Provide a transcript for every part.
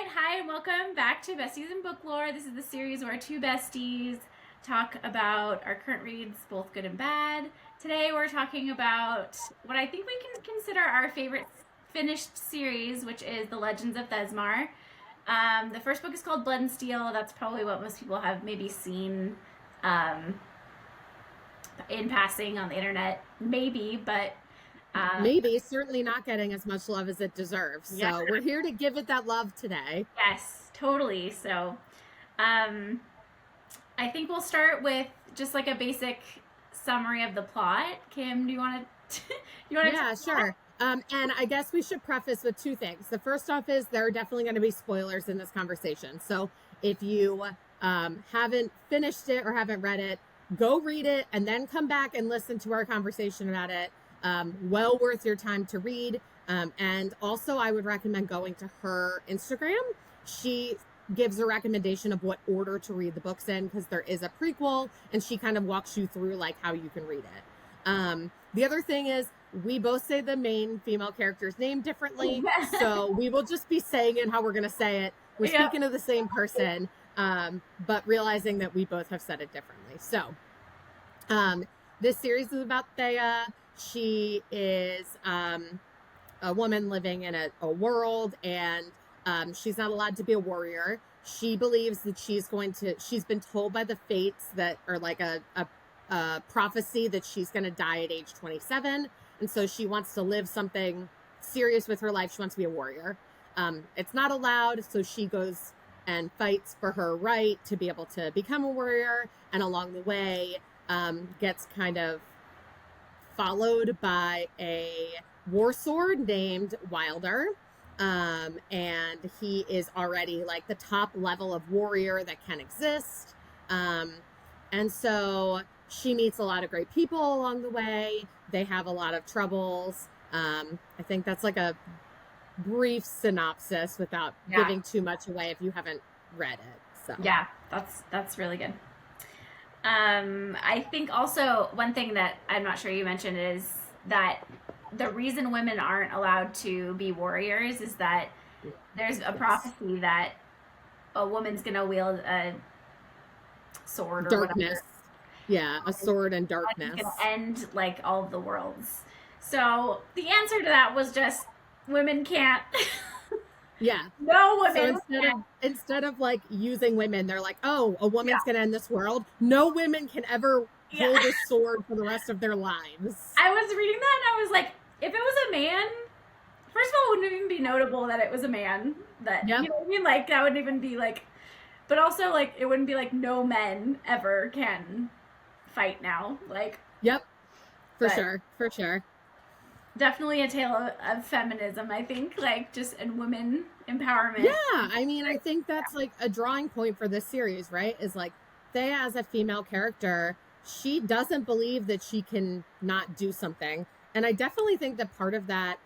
right, hi, and welcome back to Besties and Booklore. This is the series where two besties talk about our current reads, both good and bad. Today we're talking about what I think we can consider our favorite finished series, which is the Legends of Thezmarr. The first book is called Blood and Steel. That's probably what most people have maybe seen um, in passing on the internet, maybe, but Maybe, certainly not getting as much love as it deserves. yeah, So we're here to give it that love today. yes, totally. So, um, I think we'll start with just like a basic summary of the plot. Kim, do you want to you want to Yeah, sure. And I guess we should preface with two things. The first off is there are definitely going to be spoilers in this conversation. So if you haven't finished it or haven't read it, go read it and then come back and listen to our conversation about it. Well worth your time to read. And also, I would recommend going to her Instagram. She gives a recommendation of what order to read the books in because there is a prequel and she kind of walks you through like how you can read it. The other thing is we both say the main female character's name differently, so we will just be saying it how we're going to say it. We're speaking of the same person, but realizing that we both have said it differently. So this series is about Thea. She is a woman living in a world, and she's not allowed to be a warrior. She believes that she's been told by the fates that are like a prophecy that she's going to die at age 27. And so she wants to live something serious with her life. She wants to be a warrior. It's not allowed. So she goes and fights for her right to be able to become a warrior. And along the way, gets kind of followed by a war sword named Wilder. And he is already like the top level of warrior that can exist. And so she meets a lot of great people along the way. They have a lot of troubles. I think that's like a brief synopsis without giving too much away if you haven't read it. So yeah, that's really good. I think also one thing that I'm not sure you mentioned is that the reason women aren't allowed to be warriors is that there's a prophecy that a woman's gonna wield a sword or darkness. whatever. Yeah, a sword and darkness. It's gonna end like all of the worlds. So the answer to that was just women can't. Yeah. No women. So instead of like using women, they're like, oh, a woman's gonna end this world. No women can ever hold a sword for the rest of their lives. I was reading that and I was like, if it was a man, first of all, it wouldn't even be notable that it was a man. That you know what I mean? Like that wouldn't even be like, but also like it wouldn't be like no men ever can fight now. Like for sure. Definitely a tale of feminism, I think, like just in women empowerment. Yeah, I mean, I think that's like a drawing point for this series, right? Is like Thea as a female character, she doesn't believe that she can not do something. And I definitely think that part of that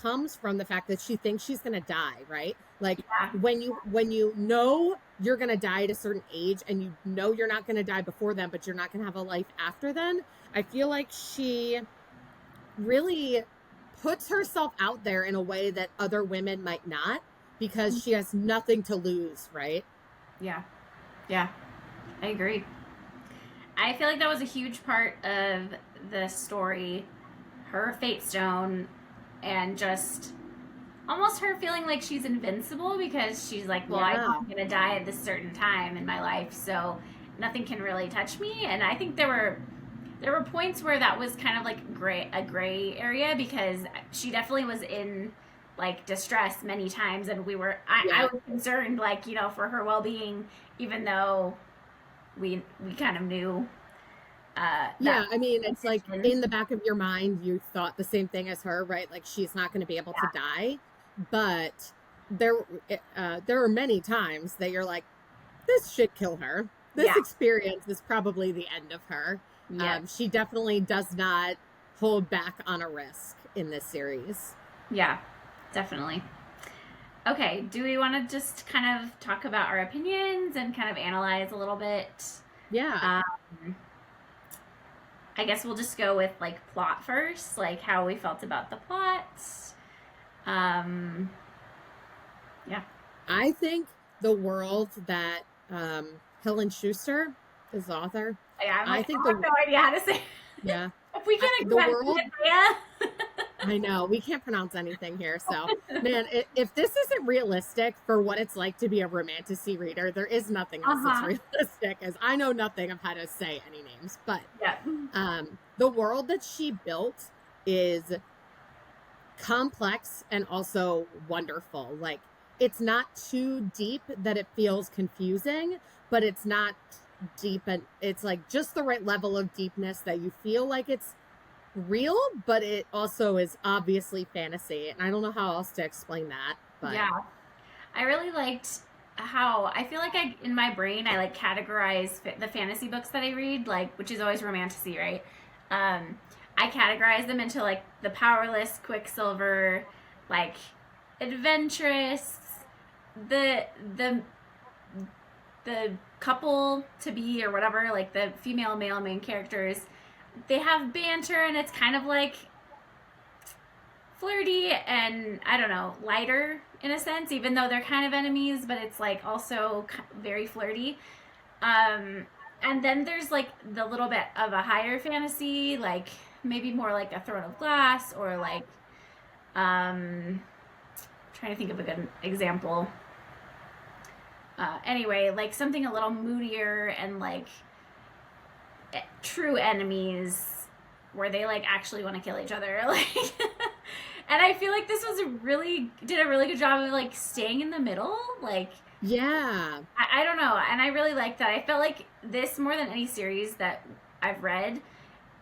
comes from the fact that she thinks she's going to die, right? Like when you know you're going to die at a certain age and you know you're not going to die before then, but you're not going to have a life after then. I feel like she really puts herself out there in a way that other women might not because she has nothing to lose, right? Yeah, I agree. I feel like that was a huge part of the story, her fate stone, and just almost her feeling like she's invincible because she's like, well, I'm gonna die at this certain time in my life, so nothing can really touch me. And I think there were points where that was kind of like a gray area because she definitely was in like distress many times, and I was concerned, like, you know, for her well-being, even though we kind of knew. I mean, it's like in the back of your mind, you thought the same thing as her, right? Like she's not going to be able to die, but there are many times that you're like, this should kill her. This experience is probably the end of her. She definitely does not hold back on a risk in this series. Yeah, definitely. Okay, do we want to just kind of talk about our opinions and kind of analyze a little bit? Yeah. I guess we'll just go with like plot first, like how we felt about the plot. Yeah. I think the world that Helen Schuster is the author. Yeah, I'm I like, think I have no idea how to say it. yeah, If we can the invent world. it, yeah. I know we can't pronounce anything here. So, man, if this isn't realistic for what it's like to be a Romantasy reader, there is nothing else that's Uh-huh. realistic. As I know nothing of how to say any names, but Yeah. the world that she built is complex and also wonderful. Like it's not too deep that it feels confusing, but it's not deep and it's like just the right level of deepness that you feel like it's real, but it also is obviously fantasy. And I don't know how else to explain that, but Yeah. I really liked how I feel like in my brain I like categorize the fantasy books that I read, like which is always romantasy, right? Um, I categorize them into like the powerless, Quicksilver, like adventurous, the the the couple to be or whatever, like the female male main characters. They have banter and it's kind of like flirty and I don't know, lighter in a sense, even though they're kind of enemies, but it's like also very flirty. Um, and then there's like the little bit of a higher fantasy, like maybe more like a Throne of Glass or like trying to think of a good example. Anyway, like something a little moodier and like true enemies where they like actually want to kill each other like and I feel like this was did a really good job of like staying in the middle like yeah. I don't know and I really like that. I felt like this more than any series that I've read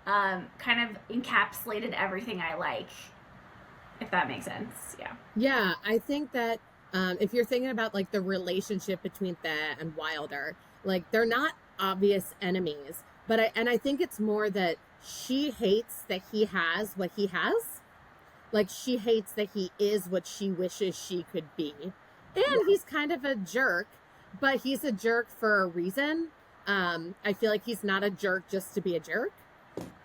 kind of encapsulated everything I like, if that makes sense. Yeah. Yeah, I think that if you're thinking about like the relationship between Thea and Wilder, like they're not obvious enemies, but I think it's more that she hates that he has what he has. Like she hates that he is what she wishes she could be. And Yeah. he's kind of a jerk, but he's a jerk for a reason. I feel like he's not a jerk just to be a jerk.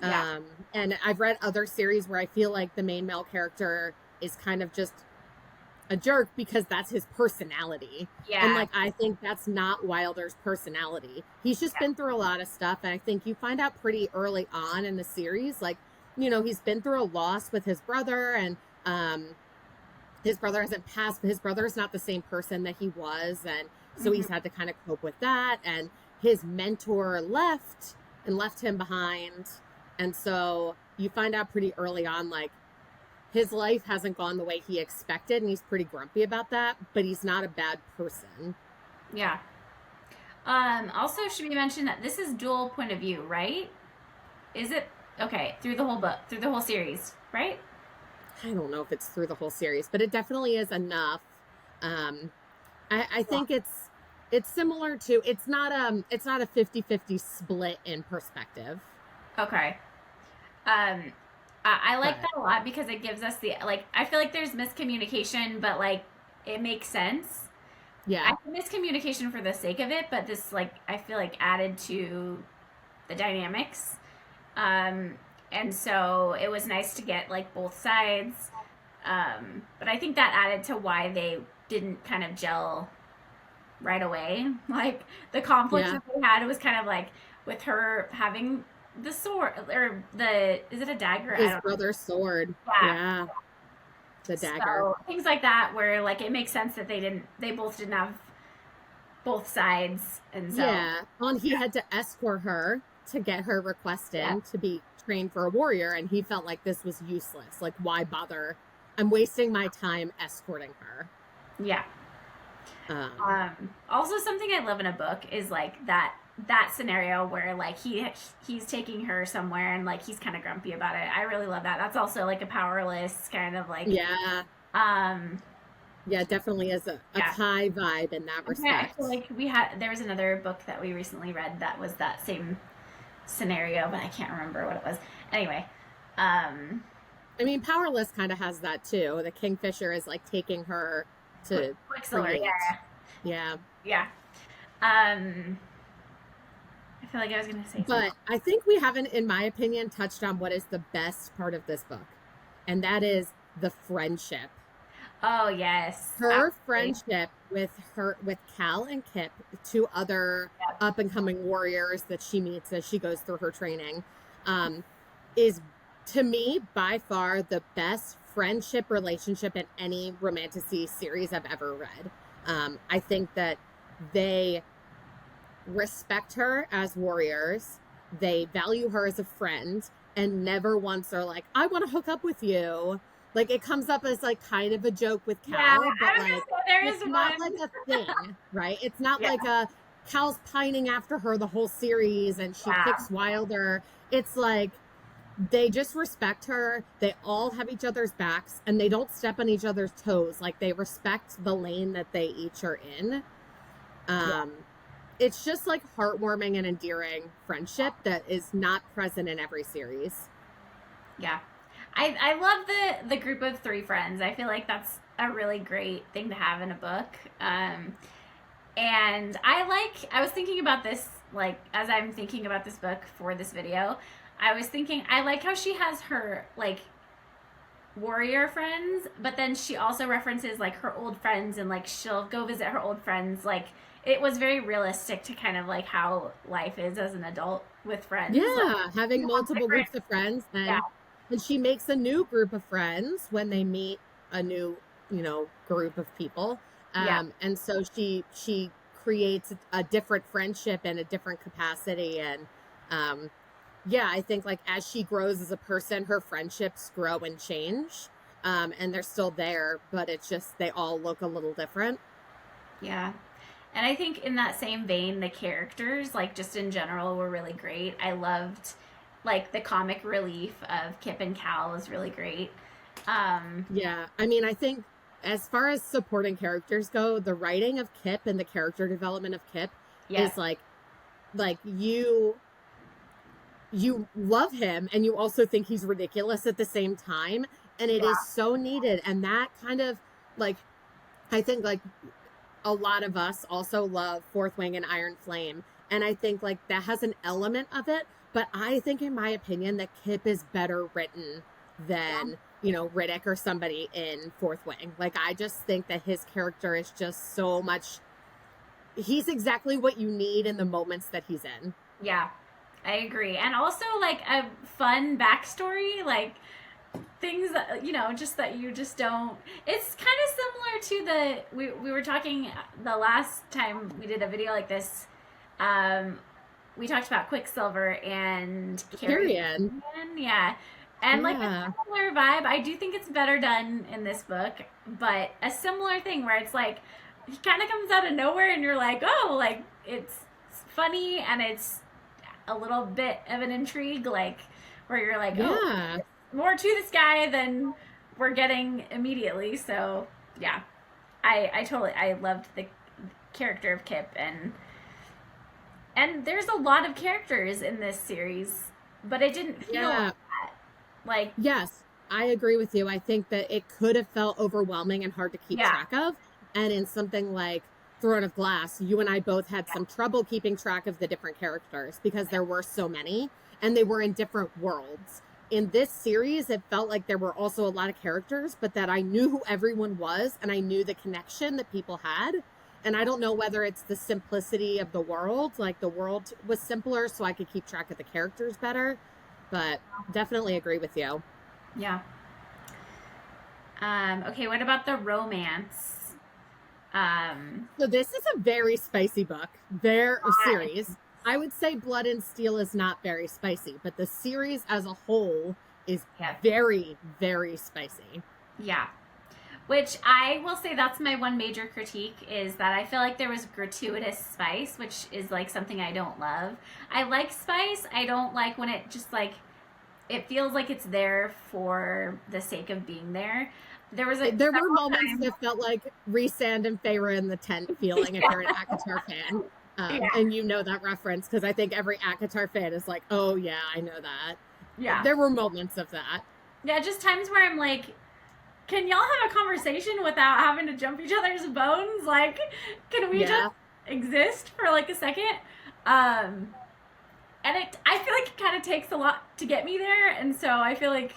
Yeah. Um, and I've read other series where I feel like the main male character is kind of just a jerk because that's his personality. And Yeah. like I think that's not Wilder's personality. He's just been through a lot of stuff and I think you find out pretty early on in the series like he's been through a loss with his brother and his brother hasn't passed, but his brother's not the same person that he was and so Mm-hmm. he's had to kind of cope with that and his mentor left and left him behind. And so you find out pretty early on like his life hasn't gone the way he expected and he's pretty grumpy about that, but he's not a bad person. Yeah. Also should be mentioned that this is dual point of view, right? Is it okay through the whole book, through the whole series, right? I don't know if it's through the whole series, but it definitely is enough. Um, I Yeah. think it's similar to it's not a 50-50 split in perspective. Okay. Um, I like But that a lot because it gives us the like. I feel like there's miscommunication, but like it makes sense. I yeah. think miscommunication for the sake of it, but this like I feel like added to the dynamics. Um, and so it was nice to get like both sides. But I think that added to why they didn't kind of gel right away. Like the conflict Yeah. that they had was kind of like with her having the sword or the is it a dagger? I His don't know. brother's sword. Yeah. Yeah. The dagger. So things like that where like it makes sense that they both didn't have both sides and so Yeah. And he had to escort her to get her request yeah. in to be trained for a warrior. And he felt like this was useless. Like, why bother? I'm wasting my time escorting her. Yeah. Um, Also something I love in a book is like that scenario where like he's taking her somewhere and like he's kind of grumpy about it. I really love that. That's also like a powerless kind of like yeah. um Yeah, definitely is a yeah. Kai vibe in that I respect. feel like there was another book that we recently read that was that same scenario, but I can't remember what it was. Anyway, um I mean, Powerless kind of has that too. The Kingfisher is like taking her to Quicksilver, create. yeah. Yeah. Yeah. Um I feel like I was gonna say something. But I think we haven't, in my opinion, touched on what is the best part of this book. And that is the friendship. Oh yes, Her absolutely. friendship with Cal and Kip, two other Yep. up and coming warriors that she meets as she goes through her training, um, is to me by far the best friendship relationship in any Romantasy series I've ever read. I think that they respect her as warriors, they value her as a friend, and never once are like, I want to hook up with you. Like it comes up as like kind of a joke with Yeah, Cal, but I was like gonna say there it's is not like one. a thing, right? It's not Yeah, like a Cal's pining after her the whole series and she yeah, picks Wilder. It's like they just respect her. They all have each other's backs and they don't step on each other's toes. Like they respect the lane that they each are in. yeah, Um, it's just like heartwarming and endearing friendship that is not present in every series. yeah. I love the group of three friends. I feel like that's a really great thing to have in a book. And I was thinking about this, like, as I'm thinking about this book for this video, I was thinking, I like how she has her, like, warrior friends, but then she also references, like, her old friends and, like, she'll go visit her old friends. Like, it was very realistic to kind of, like, how life is as an adult with friends. Like, Yeah, you having have multiple different, groups of friends, yeah, and she makes a new group of friends when they meet a new, group of people. yeah, And so she creates a different friendship in a different capacity and um yeah, I think like as she grows as a person, her friendships grow and change. And they're still there, but it's just they all look a little different. yeah. And I think in that same vein, the characters, like just in general, were really great. I loved like the comic relief of Kip and Cal was really great. Um, Yeah, I mean, I think as far as supporting characters go, the writing of Kip and the character development of Kip yes, is like you love him and you also think he's ridiculous at the same time, and it is yeah, so needed. And that kind of like I think like a lot of us also love Fourth Wing and Iron Flame, and I think like that has an element of it, but I think in my opinion that Kip is better written yeah, than Riddick or somebody in Fourth Wing. Like I just think that his character is just so much, he's exactly what you need in the moments that he's in. yeah. I agree. And also like a fun backstory, like things that just that you just don't. It's kind of similar to the we were talking the last time we did a video like this. Um, we talked about Quicksilver and Carrie. Carrion. Yeah. And like a Yeah. similar vibe. I do think it's better done in this book, but a similar thing where it's like he kind of comes out of nowhere and you're like, oh, like it's funny and it's a little bit of an intrigue, like where you're like, oh, Yeah. more to this guy than we're getting immediately. So yeah, I loved the character of Kip, and there's a lot of characters in this series, but it didn't feel like Yeah. that. Like Yes, I agree with you. I think that it could have felt overwhelming and hard to keep yeah, track of. And in something like Throne of Glass, you and I both had some trouble keeping track of the different characters because there were so many and they were in different worlds. In this series, it felt like there were also a lot of characters, but that I knew who everyone was and I knew the connection that people had. And I don't know whether it's the simplicity of the world, like the world was simpler so I could keep track of the characters better, but definitely agree with you. yeah. Okay, what about the romance? Um, So this is a very spicy book, there I, series. I would say Blood and Steel is not very spicy, but the series as a whole is yeah, very, very spicy. yeah. Which I will say that's my one major critique is that I feel like there was gratuitous spice, which is like something I don't love. I like spice. I don't like when it just like it feels like it's there for the sake of being there. There was a There were several moments times. that felt like Resand and Feyre in the tent feeling if you're an ACOTAR fan. Yeah, And you know that reference because I think every ACOTAR fan is like, oh yeah, I know that. yeah, There were moments of that. yeah. Just times where I'm like, can y'all have a conversation without having to jump each other's bones? Like, can we just Yeah. exist for like a second? Um, and I feel like it kind of takes a lot to get me there, and so I feel like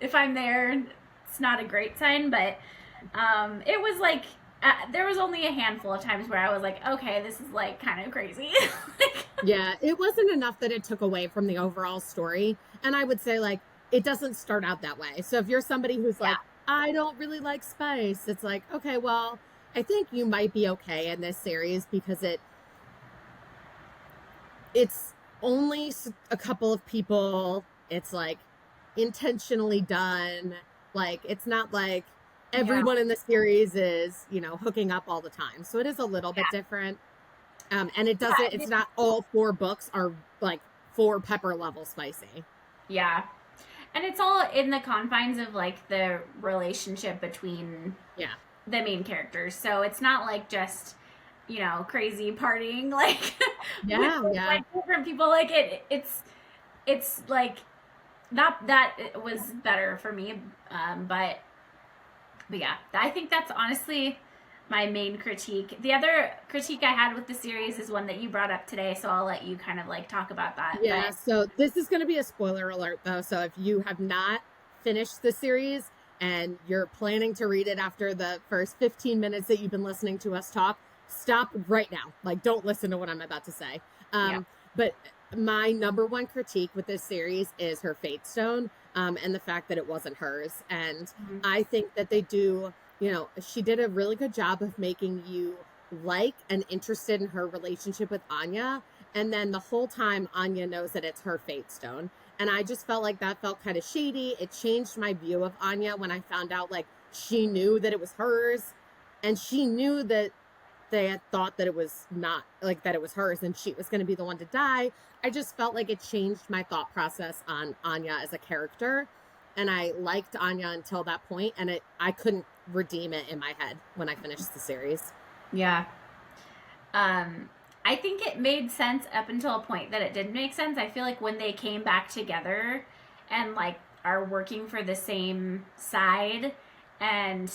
if I'm there, it's not a great sign. But It was like there was only a handful of times where I was like, okay, this is like kind of crazy. Like, Yeah, it wasn't enough that it took away from the overall story. And I would say, like, it doesn't start out that way. So if you're somebody who's yeah, like, I don't really like spice, it's like, okay, well, I think you might be okay in this series because it's only a couple of people. It's like intentionally done. Like, it's not like yeah, everyone in the series is, hooking up all the time. So it is a little bit yeah, different. And it doesn't, yeah, it's not all 4 books are like 4 pepper level spicy. yeah. And it's all in the confines of like the relationship between Yeah. the main characters. So it's not like just crazy partying like with Yeah. Yeah. like different people. Like it's like that was better for me. But yeah, I think that's honestly my main critique. The other critique I had with the series is one that you brought up today, so I'll let you kind of like talk about that. Yeah. But So this is going to be a spoiler alert, though. So if you have not finished the series and you're planning to read it after the first 15 minutes that you've been listening to us talk, stop right now. Like, don't listen to what I'm about to say. yeah, But my number one critique with this series is her fate stone, and the fact that it wasn't hers. And mhm, I think that they do, she did a really good job of making you like and interested in her relationship with Anya, and then the whole time, Anya knows that it's her fate stone. And I just felt like that felt kind of shady. It changed my view of Anya when I found out, like, she knew that it was hers. And she knew that they had thought that it was not, like, that it was hers and she was going to be the one to die. I just felt like it changed my thought process on Anya as a character. And I liked Anya until that point, and I couldn't redeem it in my head when I finished the series. yeah. Um, I think it made sense up until a point that it didn't make sense. I feel like when they came back together and like are working for the same side and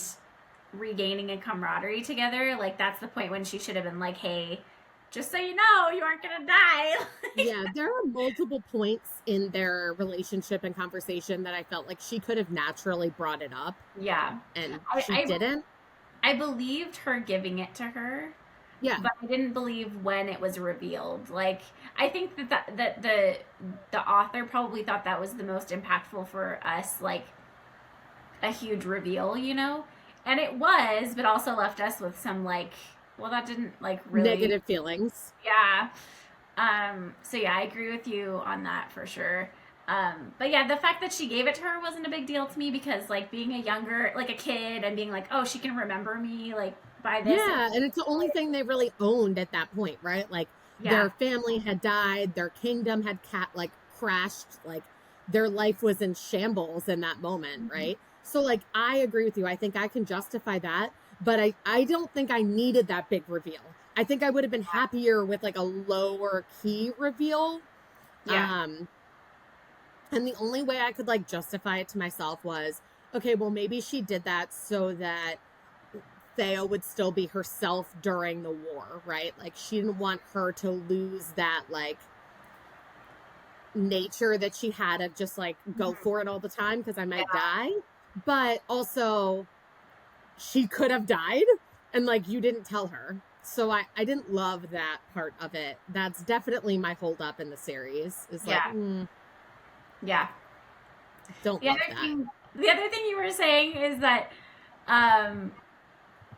regaining a camaraderie together, like that's the point when she should have been like, "Hey, just so you know, you aren't gonna die." Yeah, there are multiple points in their relationship and conversation that I felt like she could have naturally brought it up, Yeah, and I, she I didn't. I believed her giving it to her, Yeah. but I didn't believe when it was revealed. Like I think that the author probably thought that was the most impactful for us, like a huge reveal, and it was, but also left us with some like, well, that didn't like really, Negative feelings. yeah. So yeah, I agree with you on that for sure. But yeah, the fact that she gave it to her wasn't a big deal to me because like being a younger, like a kid and being like, oh, she can remember me like by this. Yeah, and it's the only thing they really owned at that point, right? Like, Yeah. their family had died, their kingdom had like crashed, like their life was in shambles in that moment, Mhm. right? So, like, I agree with you. I think I can justify that, but I don't think I needed that big reveal. I think I would have been happier with like a lower key reveal. Yeah. Um and the only way I could like justify it to myself was, okay, well, maybe she did that so that Thea would still be herself during the war, right? Like, she didn't want her to lose that like nature that she had of just like go Mhm. for it all the time because I might Yeah. die. But also, she could have died, and like, you didn't tell her. So I didn't love that part of it. That's definitely my holdup in the series, is like, Yeah. Yeah. don't The love other that. thing, the other thing you were saying is that um,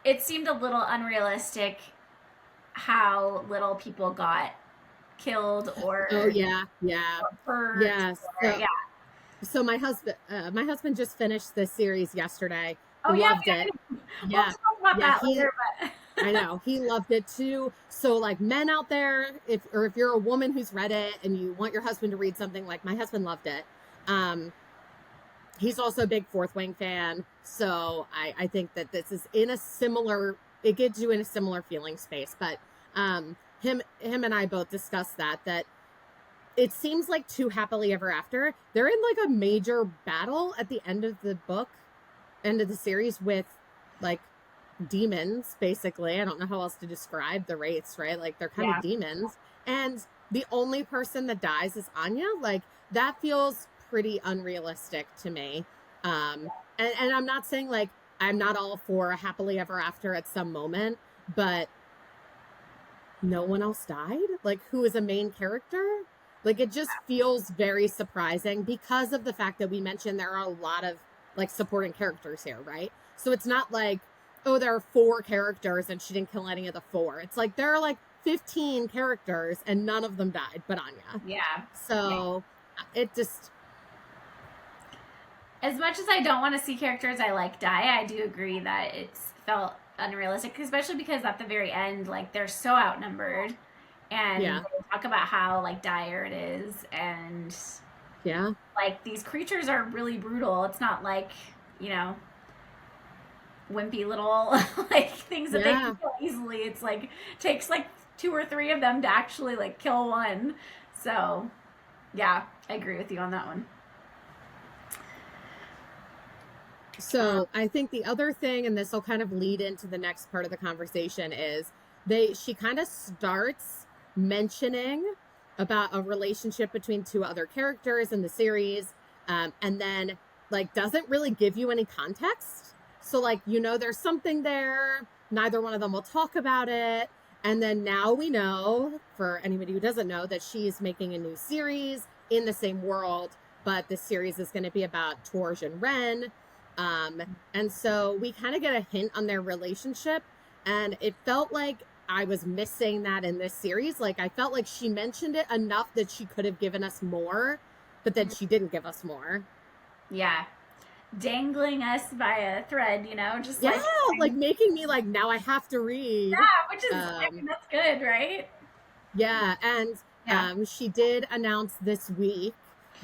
it seemed a little unrealistic how little people got killed Oh or yeah, yeah, hurt yeah. or yeah. So my husband just finished this series yesterday. Oh yeah, Loved it. we'll Yeah, talk about yeah. that later, but I know he loved it too. So, like, men out there, if you're a woman who's read it and you want your husband to read something, like, my husband loved it. Um, he's also a big Fourth Wing fan, so I think that this is in a similar. It gets you in a similar feeling space, but him and I both discussed that it seems like Too Happily Ever After. They're in like a major battle at the end of the book, end of the series, with like demons, basically. I don't know how else to describe the race, right? Like, they're kind of yeah, demons. And the only person that dies is Anya. Like, that feels pretty unrealistic to me. And I'm not saying like I'm not all for a happily ever after at some moment, but no one else died? Like, who is a main character? Like, it just feels very surprising because of the fact that we mentioned there are a lot of like supporting characters here, right? So it's not like, oh, there are 4 characters and she didn't kill any of the 4. It's like there are like 15 characters and none of them died but Anya. Yeah. So it just, As much as I don't want to see characters I like die, I do agree that it's felt unrealistic, especially because at the very end, like they're so outnumbered, and yeah, they talk about how like dire it is, and yeah, like these creatures are really brutal. It's not like, you know, wimpy little like things that they yeah. can kill easily. It's like takes like 2 or 3 of them to actually like kill one. So yeah, I agree with you on that one. So I think the other thing, and this will kind of lead into the next part of the conversation, is she kind of starts mentioning about a relationship between 2 other characters in the series, and then like doesn't really give you any context. So like, you know, there's something there. Neither one of them will talk about it. And then now we know, for anybody who doesn't know, that she's making a new series in the same world, but this series is going to be about Torj and Ren. And so we kind of get a hint on their relationship, and it felt like I was missing that in this series. Like, I felt like she mentioned it enough that she could have given us more, but then she didn't give us more. Yeah, dangling us by a thread, you know, just Yeah, like making me like, now I have to read. yeah, which is, I Um, mean, that's good, right? yeah, and Yeah. she did announce this week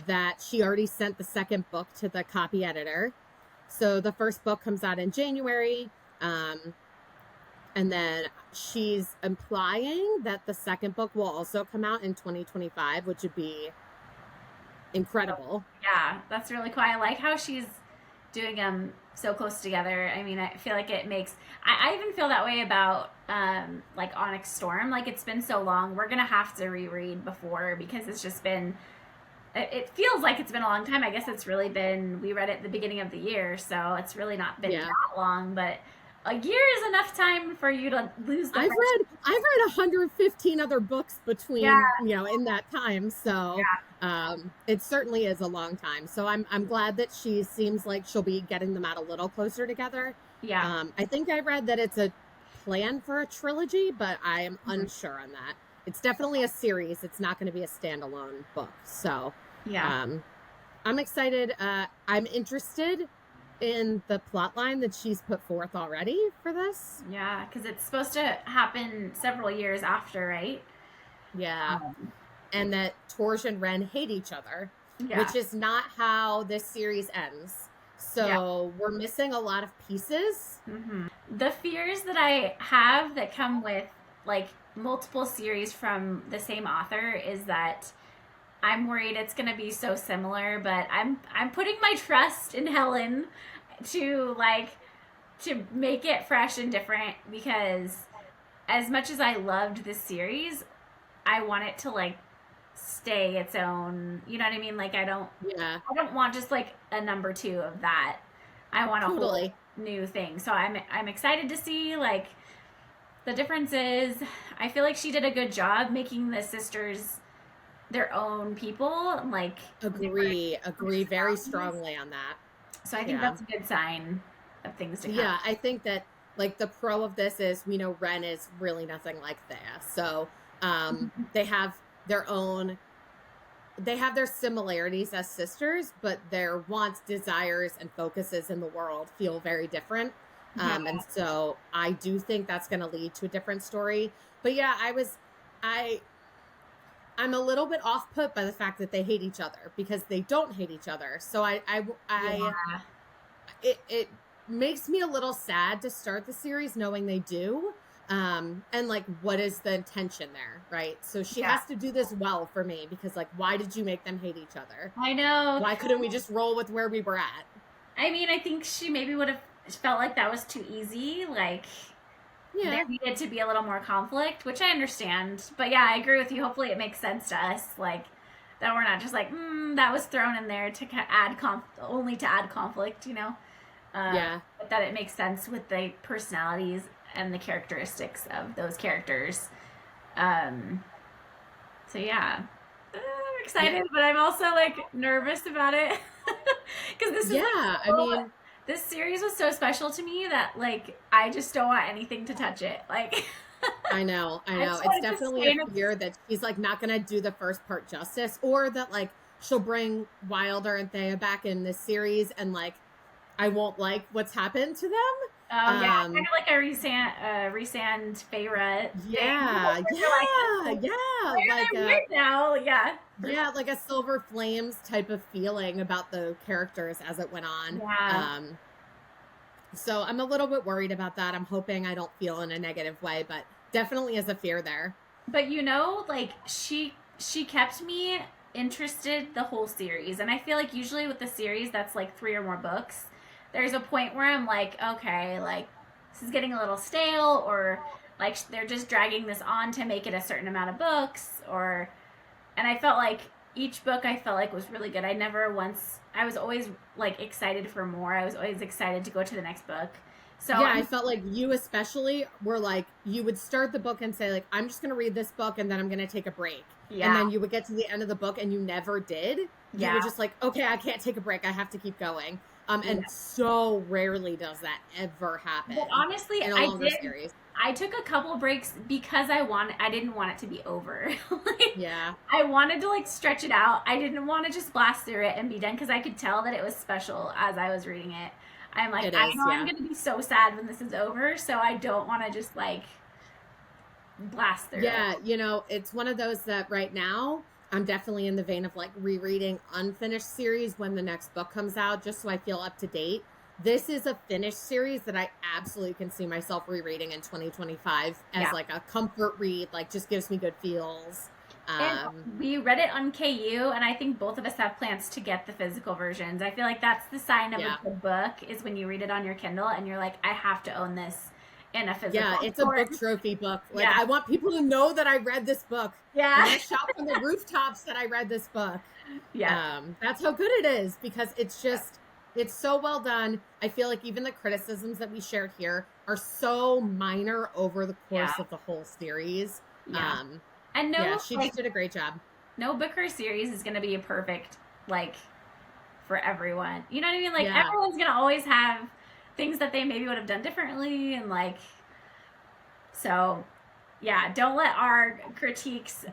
that she already sent the second book to the copy editor. So the first book comes out in January. And then she's implying that the second book will also come out in 2025, which would be incredible. Yeah, that's really cool. I like how she's doing them so close together. I mean, I feel like it makes. I even feel that way about like Onyx Storm. Like it's been so long, we're gonna have to reread before because it's just been. It feels like it's been a long time. I guess it's really been. We read it at the beginning of the year, so it's really not been Yeah. that long. But a year is enough time for you to lose the. I've read 115 other books between, Yeah. you know, in that time. So it certainly is a long time. So I'm glad that she seems like she'll be getting them out a little closer together. Yeah. I think I read that it's a plan for a trilogy, but I am Mhm. unsure on that. It's definitely a series. It's not going to be a standalone book. So Yeah. I'm excited. I'm interested in the plot line that she's put forth already for this. Yeah, because it's supposed to happen several years after, right? Yeah. And that Torj and Ren hate each other, Yeah. which is not how this series ends. So we're missing a lot of pieces. Mm-hmm. The fears that I have that come with like multiple series from the same author is that I'm worried it's going to be so similar, but I'm putting my trust in Helen to like to make it fresh and different because as much as I loved this series, I want it to like stay its own. You know what I mean? Like Yeah, I don't want just like a number 2 of that. I want a totally. whole new thing. So I'm excited to see like the difference is I feel like she did a good job making the sisters their own people. Like Agree very strongly on that. so I think Yeah. that's a good sign of things to come. Yeah, I think that like the pro of this is we know Ren is really nothing like Thea. So they have their own they have their similarities as sisters, but their wants, desires, and focuses in the world feel very different. And so I do think that's going to lead to a different story. But yeah, I'm a little bit off put by the fact that they hate each other because they don't hate each other. So Yeah. it makes me a little sad to start the series knowing they do. And like, what is the intention there, right? So she has to do this well for me because like, why did you make them hate each other? I know. Why couldn't we just roll with where we were at? I mean, I think she maybe would have felt like that was too easy. Like Yeah, there needed to be a little more conflict, which I understand. But yeah, I agree with you. Hopefully, it makes sense to us. Like that we're not just like that was thrown in there to add only to add conflict. You know. Yeah. but that it makes sense with the personalities and the characteristics of those characters. Um, so yeah, I'm Yeah. excited, but I'm also like nervous about it because this is Yeah. like I mean, this series was so special to me that like I just don't want anything to touch it. Like I know. I I know. just It's want it to definitely stay a in its. fear that she's like not going to do the first part justice, or that like she'll bring Wilder and Thea back in this series and like I won't like what's happened to them. Oh yeah, kind of like a Resand Feyre thing. Yeah. You're like, Yeah. oh, Yeah. why Like are they a weird now? Yeah, yeah, like a Silver Flames type of feeling about the characters as it went on. yeah. So I'm a little bit worried about that. I'm hoping I don't feel in a negative way, but definitely is a fear there. But like she kept me interested the whole series, and I feel like usually with the series that's like 3 or more books, there's a point where I'm like, okay, like this is getting a little stale, or like they're just dragging this on to make it a certain amount of books, or and I felt like each book I felt like was really good. I never once I was always like excited for more. I was always excited to go to the next book. So Yeah, I felt like you especially were like, you would start the book and say, like, I'm just going to read this book and then I'm going to take a break. And yeah, then you would get to the end of the book and you never did. You yeah, were just like, okay, I can't take a break. I have to keep going. yeah. And so rarely does that ever happen Well, honestly, in a longer series. I took a couple breaks because I didn't want it to be over. Like, Yeah, I wanted to like stretch it out. I didn't want to just blast through it and be done because I could tell that it was special as I was reading it. I'm like, it I is. know I'm Yeah. gonna be so sad when this is over, so I don't want to just like blast through it. Yeah, it's one of those that right now I'm definitely in the vein of like rereading unfinished series when the next book comes out, just so I feel up to date. This is a finished series that I absolutely can see myself rereading in 2025 as Yeah. like a comfort read, like just gives me good feels. And we read it on KU, and I think both of us have plans to get the physical versions. I feel like that's the sign of Yeah. a good book is when you read it on your Kindle and you're like, I have to own this in a physical. Yeah, it's a form. book trophy book. Like Yeah. I want people to know that I read this book. I'm Yeah. gonna shout from the rooftops that I read this book. Yeah. That's how good it is because it's so well done. I feel like even the criticisms that we shared here are so minor over the course Yeah. of the whole series. Yeah. And no, Yeah, she like, just did a great job. no book or series is going to be a perfect, like, for everyone. You know what I mean? Like, Yeah. everyone's going to always have things that they maybe would have done differently. And, like, so, yeah, don't let our critiques,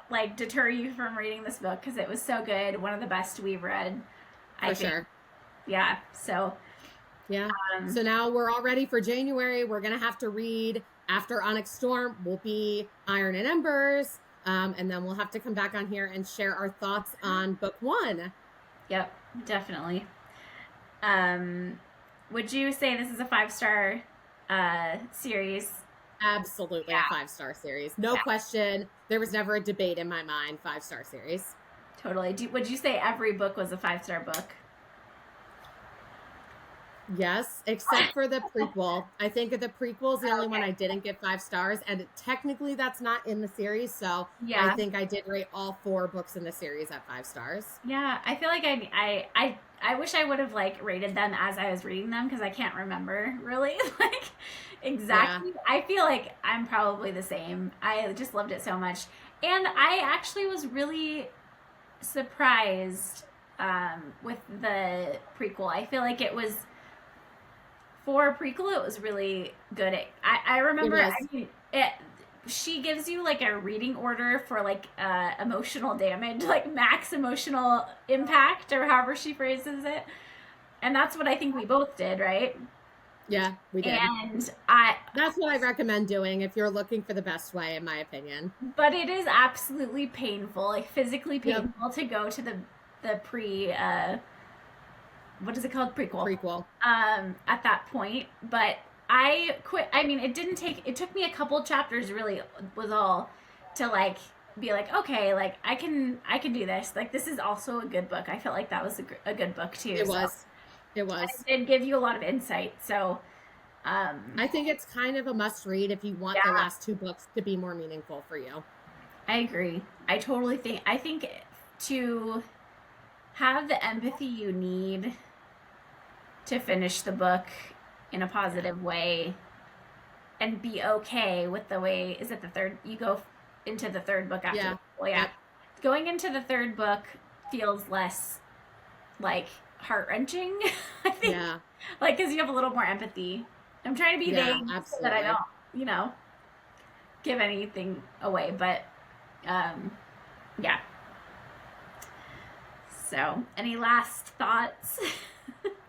like, deter you from reading this book because it was so good. One of the best we've read, I For think. sure. Yeah. So, Yeah. So now we're all ready for January. We're going to have to read after Onyx Storm will be Iron and Embers. And then we'll have to come back on here and share our thoughts on book 1. yep, definitely. Would you say this is a 5-star series? Absolutely Yeah. a 5-star series. No Yeah. question. There was never a debate in my mind. 5-star series. Totally. Would you say every book was a 5-star book? Yes, except for the prequel. I think the prequel is the only one Okay. I didn't give 5 stars, and technically that's not in the series. So Yeah. I think I did rate all 4 books in the series at 5 stars. Yeah, I feel like I wish I would have like rated them as I was reading them because I can't remember really like exactly. Yeah. I feel like I'm probably the same. I just loved it so much, and I actually was really surprised with the prequel. I feel like it was. For a prequel, it was really good. I remember. I mean, she gives you like a reading order for like emotional damage, like max emotional impact, or however she phrases it. And that's what I think we both did, right? Yeah, we did. And that's what I recommend doing if you're looking for the best way, in my opinion. But it is absolutely painful, like physically painful, to go to the pre. What is it called? Prequel. At that point, but I quit. I mean, it took me a couple chapters really was all to like be like, okay, like I can do this. Like this is also a good book. I felt like that was a good book too. It was. It did give you a lot of insight. So I think it's kind of a must read if you want the last 2 books to be more meaningful for you. I agree. I think to have the empathy you need to finish the book in a positive way and be okay with the way. Is it the third? You go into the third book after. Yeah. Well, yeah. Yep. Going into the third book feels less like heart wrenching. I think. Yeah. Like, because you have a little more empathy. I'm trying to be vague so that I don't, you know, give anything away. But, yeah. So, any last thoughts?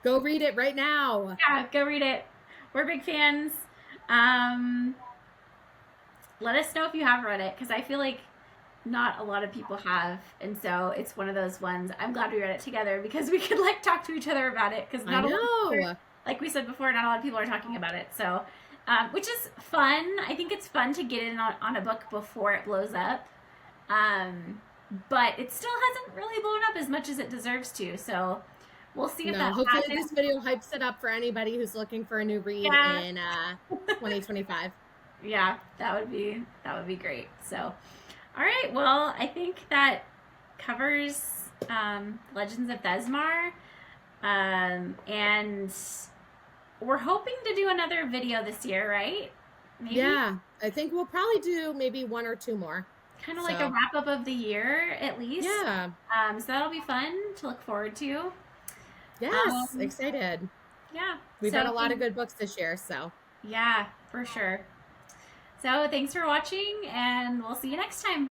Go read it right now. Yeah, go read it. We're big fans. Let us know if you have read it, because I feel like not a lot of people have, and so it's one of those ones. I'm glad we read it together because we could like talk to each other about it, because not a lot, like we said before, not a lot of people are talking about it. So, which is fun. I think it's fun to get in on a book before it blows up. But it still hasn't really blown up as much as it deserves to. So we'll see if that hopefully happens. This video hypes it up for anybody who's looking for a new read in 2025. Yeah, that would be great. So, all right. Well, I think that covers Legends of Thezmarr, and we're hoping to do another video this year, right? Maybe? Yeah, I think we'll probably do maybe 1 or 2 more. Kind of like a wrap up of the year, at least. Yeah. So that'll be fun to look forward to. Yes, excited. Yeah. We've got a lot of good books this year, so. Yeah, for sure. So thanks for watching, and we'll see you next time.